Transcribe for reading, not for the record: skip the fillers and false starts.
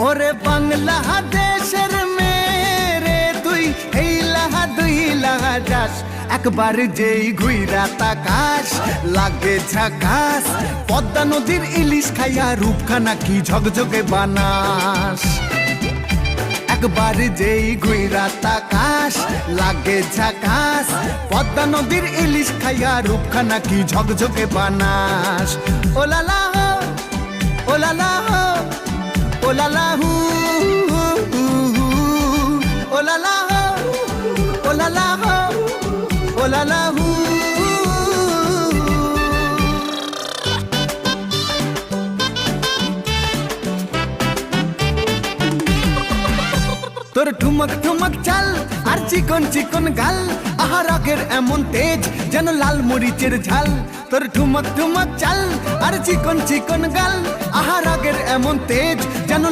ওরে বাংলাদেশের মেরে তুই এই লাহা দুই লাহা যাস, একবার যেই ঘুইরা তাকাস লাগে ঝাকাস। পদ্মা নদীর ইলিশ খাইয়া রূপখানা কি ঝকঝকে বানাস। একবার যেই ঘুইরা তাকাস লাগে ঝাকাস। পদ্মা নদীর ইলিশ খাইয়া রূপখানা কি ঝকঝকে বানাস। ওলালা হো ওলালা হো ওলালা হু ওলালা হো ওলালা হো ওলালা হু। তোর ঠুমক ঠুমক চাল আর চিকন চিকন গাল, আহা রাগের এমন তেজ যেন লাল মরিচের ঝাল। তোর ঠুমক ঠুমক চাল আর চিকন চিকন গাল, আহা রাগের এমন তেজ যেন